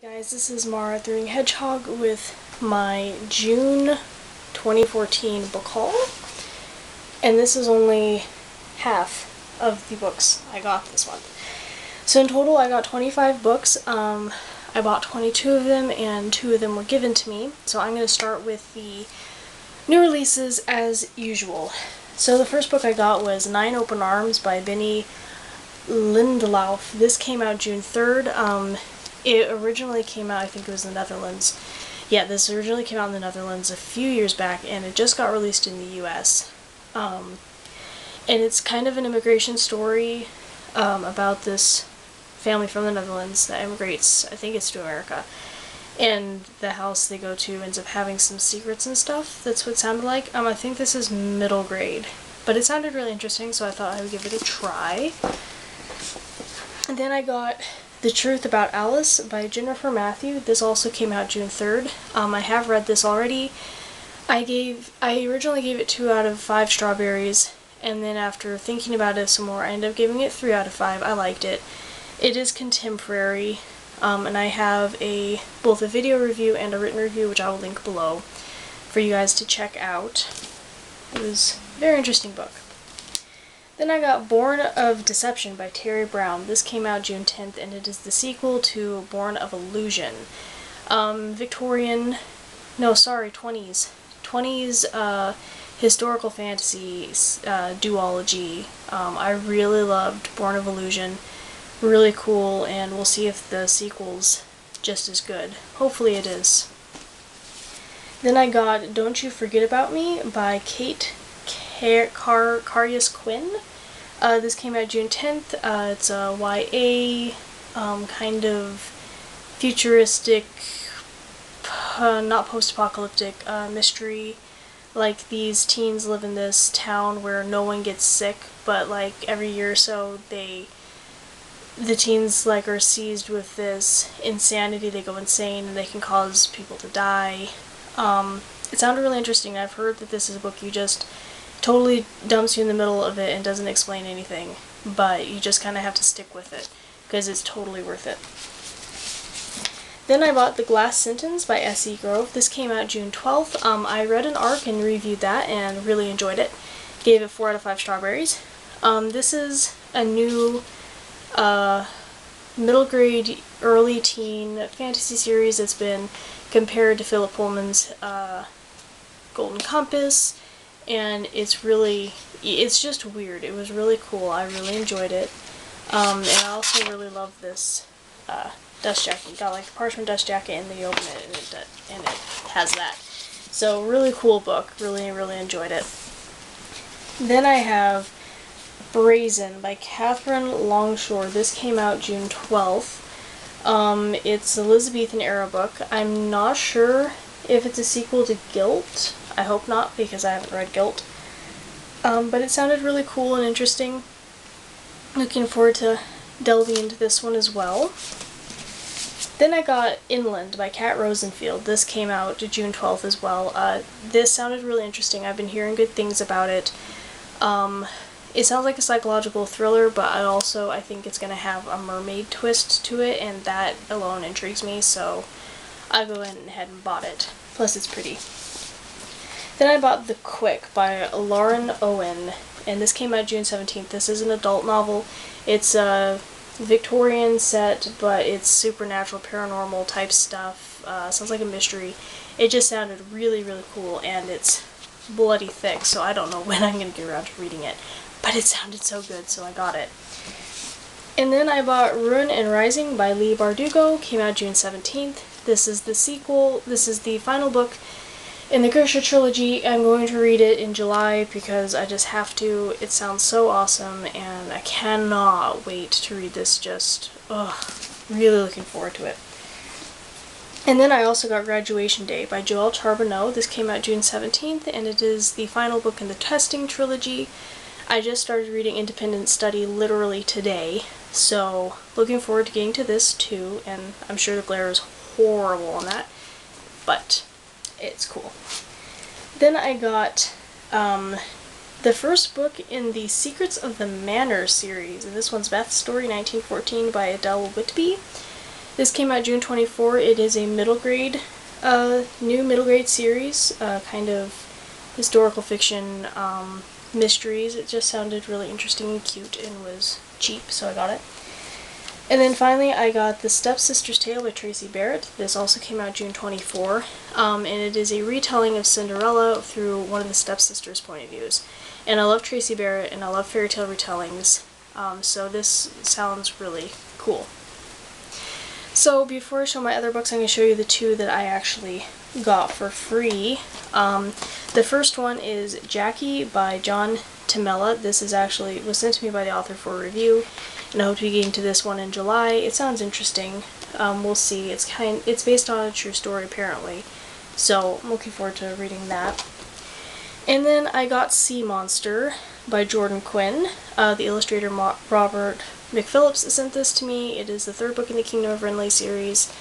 Hey guys, this is Mara the Ring Hedgehog with my June 2014 book haul, and this is only half of the books I got this month. So in total I got 25 books. I bought 22 of them and 2 of them were given to me. So I'm going to start with the new releases as usual. So the first book I got was Nine Open Arms by Benny Lindelauf. This came out June 3rd. It originally came out, I think it was in the Netherlands. Yeah, this originally came out in the Netherlands a few years back, and it just got released in the US. And it's kind of an immigration story about this family from the Netherlands that immigrates, I think it's to America. And the house they go to ends up having some secrets and stuff. That's what it sounded like. I think this is middle grade. But it sounded really interesting, so I thought I would give it a try. And then I got The Truth About Alice by Jennifer Matthew. This also came out June 3rd. I have read this already. I originally gave it 2 out of 5 strawberries, and then after thinking about it some more, I ended up giving it 3 out of 5. I liked it. It is contemporary, and I have both a video review and a written review, which I will link below for you guys to check out. It was a very interesting book. Then I got Born of Deception by Terry Brown. This came out June 10th, and it is the sequel to Born of Illusion. 20s. 20s historical fantasy duology. I really loved Born of Illusion. Really cool, and we'll see if the sequel's just as good. Hopefully it is. Then I got Don't You Forget About Me by Kate Carius Quinn. This came out June 10th. It's a YA, kind of futuristic, not post-apocalyptic, mystery. Like, these teens live in this town where no one gets sick, but like every year or so the teens like are seized with this insanity. They go insane and they can cause people to die. It sounded really interesting. I've heard that this is a book you just totally dumps you in the middle of it and doesn't explain anything, but you just kind of have to stick with it because it's totally worth it. Then I bought The Glass Sentence by S.E. Grove. This came out June 12th. I read an arc and reviewed that and really enjoyed it. Gave it 4 out of 5 strawberries. This is a new middle grade, early teen fantasy series that's been compared to Philip Pullman's Golden Compass. And it's just weird. It was really cool. I really enjoyed it. And I also really love this dust jacket. You got like the parchment dust jacket and then you open it and it has that. So really cool book. Really, really enjoyed it. Then I have Brazen by Catherine Longshore. This came out June 12th. It's an Elizabethan era book. I'm not sure if it's a sequel to Guilt. I hope not, because I haven't read Guilt. But it sounded really cool and interesting. Looking forward to delving into this one as well. Then I got Inland by Kat Rosenfield. This came out June 12th as well. This sounded really interesting. I've been hearing good things about it. It sounds like a psychological thriller, but I think it's going to have a mermaid twist to it, and that alone intrigues me, so I go ahead and bought it. Plus it's pretty. Then I bought The Quick by Lauren Owen, and this came out June 17th. This is an adult novel. It's a Victorian set, but it's supernatural, paranormal type stuff. Sounds like a mystery. It just sounded really, really cool, and it's bloody thick, so I don't know when I'm going to get around to reading it. But it sounded so good, so I got it. And then I bought Ruin and Rising by Leigh Bardugo. Came out June 17th. This is the sequel. This is the final book in the Grisha trilogy. I'm going to read it in July because I just have to. It sounds so awesome, and I cannot wait to read this. Really looking forward to it. And then I also got Graduation Day by Joelle Charbonneau. This came out June 17th, and it is the final book in the Testing trilogy. I just started reading Independent Study literally today, so looking forward to getting to this too, and I'm sure the glare is horrible on that, but it's cool. Then I got the first book in the Secrets of the Manor series, and this one's Beth's Story 1914 by Adele Whitby. This came out June 24. It is a middle grade, new middle grade series, kind of historical fiction mysteries. It just sounded really interesting and cute and was cheap, so I got it. And then finally I got The Stepsister's Tale by Tracy Barrett. This also came out June 24, and it is a retelling of Cinderella through one of the stepsisters' point of views. And I love Tracy Barrett and I love fairy tale retellings, so this sounds really cool. So before I show my other books, I'm going to show you the two that I actually got for free. The first one is Jackie by John Tamella. This was sent to me by the author for a review, and I hope to be getting to this one in July. It sounds interesting. We'll see. It's based on a true story apparently, so I'm looking forward to reading that. And then I got Sea Monster by Jordan Quinn. The illustrator Robert McPhillips sent this to me. It is the third book in the Kingdom of Renly series,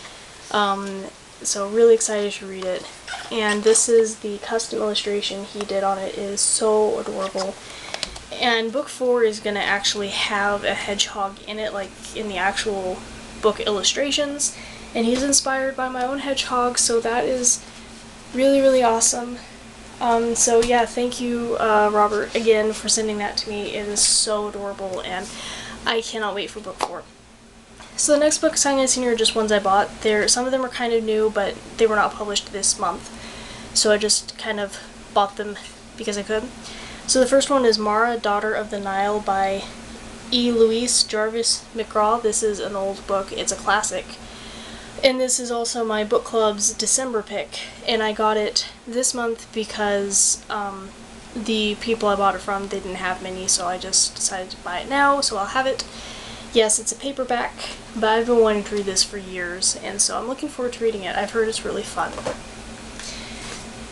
so really excited to read it. And this is the custom illustration he did on it. It is so adorable. And book 4 is going to actually have a hedgehog in it, like in the actual book illustrations. And he's inspired by my own hedgehog, so that is really, really awesome. So yeah, thank you, Robert, again for sending that to me. It is so adorable, and I cannot wait for book 4. So the next books I'm going to see are just ones I bought. Some of them are kind of new, but they were not published this month, so I just kind of bought them because I could. So the first one is Mara, Daughter of the Nile by E. Louise Jarvis McGraw. This is an old book. It's a classic. And this is also my book club's December pick, and I got it this month because the people I bought it from, they didn't have many, so I just decided to buy it now, so I'll have it. Yes, it's a paperback, but I've been wanting to read this for years, and so I'm looking forward to reading it. I've heard it's really fun.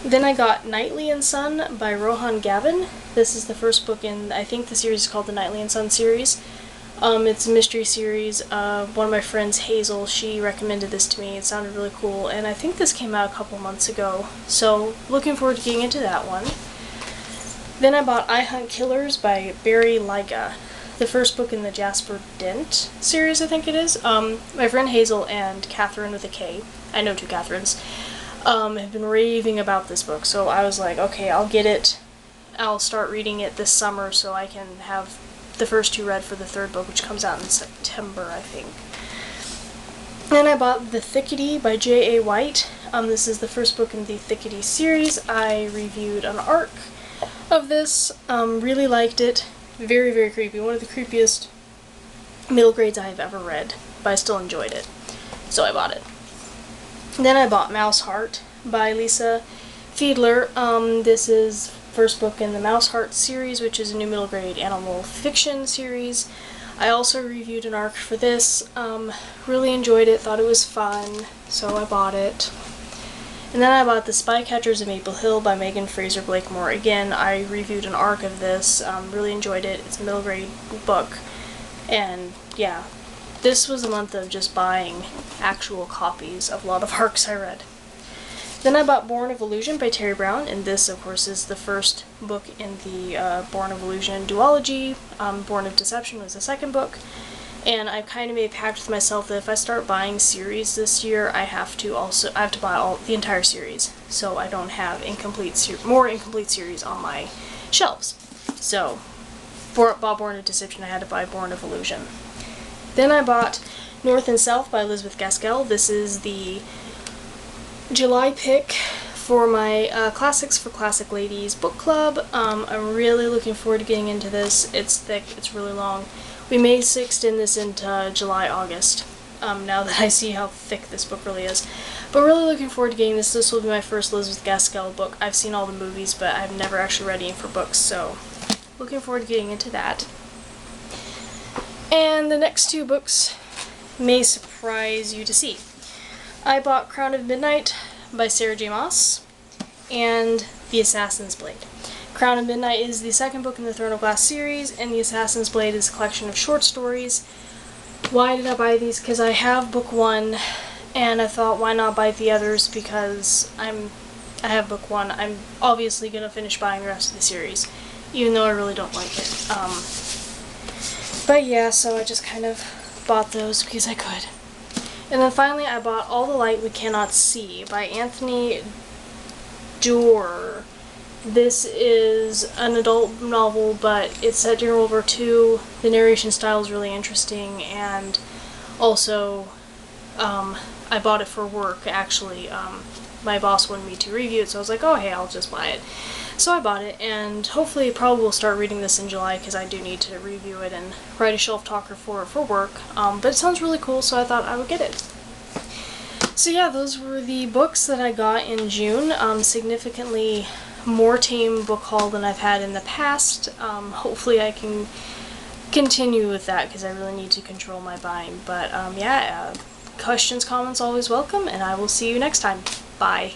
Then I got Knightley and Son by Rohan Gavin. This is the first book in, I think the series is called the Knightley and Son series. It's a mystery series. One of my friends, Hazel, she recommended this to me. It sounded really cool, and I think this came out a couple months ago, so looking forward to getting into that one. Then I bought I Hunt Killers by Barry Lyga, the first book in the Jasper Dent series, I think it is. My friend Hazel and Catherine with a K, I know two Catherines, have been raving about this book, so I was like, okay, I'll get it. I'll start reading it this summer so I can have the first two read for the third book, which comes out in September, I think. Then I bought The Thickety by J.A. White. This is the first book in the Thickety series. I reviewed an arc of this. Really liked it. Very, very creepy. One of the creepiest middle grades I have ever read, but I still enjoyed it, so I bought it. Then I bought Mouse Heart by Lisa Fiedler. This is first book in the Mouse Heart series, which is a new middle grade animal fiction series. I also reviewed an arc for this. Really enjoyed it, thought it was fun, so I bought it. And then I bought The Spycatchers of Maple Hill by Megan Fraser Blakemore. Again, I reviewed an arc of this, really enjoyed it. It's a middle grade book, and yeah, this was a month of just buying actual copies of a lot of arcs I read. Then I bought Born of Illusion by Terry Brown, and this, of course, is the first book in the Born of Illusion duology. Born of Deception was the second book, and I've kind of made a pact with myself that if I start buying series this year, I have to buy the entire series, so I don't have more incomplete series on my shelves. So, bought Born of Deception, I had to buy Born of Illusion. Then I bought North and South by Elizabeth Gaskell. This is the July pick for my Classics for Classic Ladies book club. I'm really looking forward to getting into this. It's thick, it's really long. We may extend this into July, August, now that I see how thick this book really is. But really looking forward to getting this. This will be my first Elizabeth Gaskell book. I've seen all the movies, but I've never actually read any for books, so looking forward to getting into that. And the next two books may surprise you to see. I bought Crown of Midnight by Sarah J. Maas and The Assassin's Blade. Crown of Midnight is the second book in the Throne of Glass series, and The Assassin's Blade is a collection of short stories. Why did I buy these? Because I have book one, and I thought, why not buy the others? Because I have book one. I'm obviously going to finish buying the rest of the series, even though I really don't like it. But yeah, so I just kind of bought those because I could. And then finally I bought All the Light We Cannot See by Anthony Doerr. This is an adult novel, but it's set during World War II. The narration style is really interesting, and also I bought it for work, actually. My boss wanted me to review it, so I was like, oh hey, I'll just buy it. So I bought it, and hopefully probably will start reading this in July, because I do need to review it and write a shelf talker for it for work. But it sounds really cool, so I thought I would get it. So yeah, those were the books that I got in June. Significantly more tame book haul than I've had in the past. Hopefully I can continue with that, because I really need to control my buying. But yeah, questions, comments, always welcome, and I will see you next time. Bye.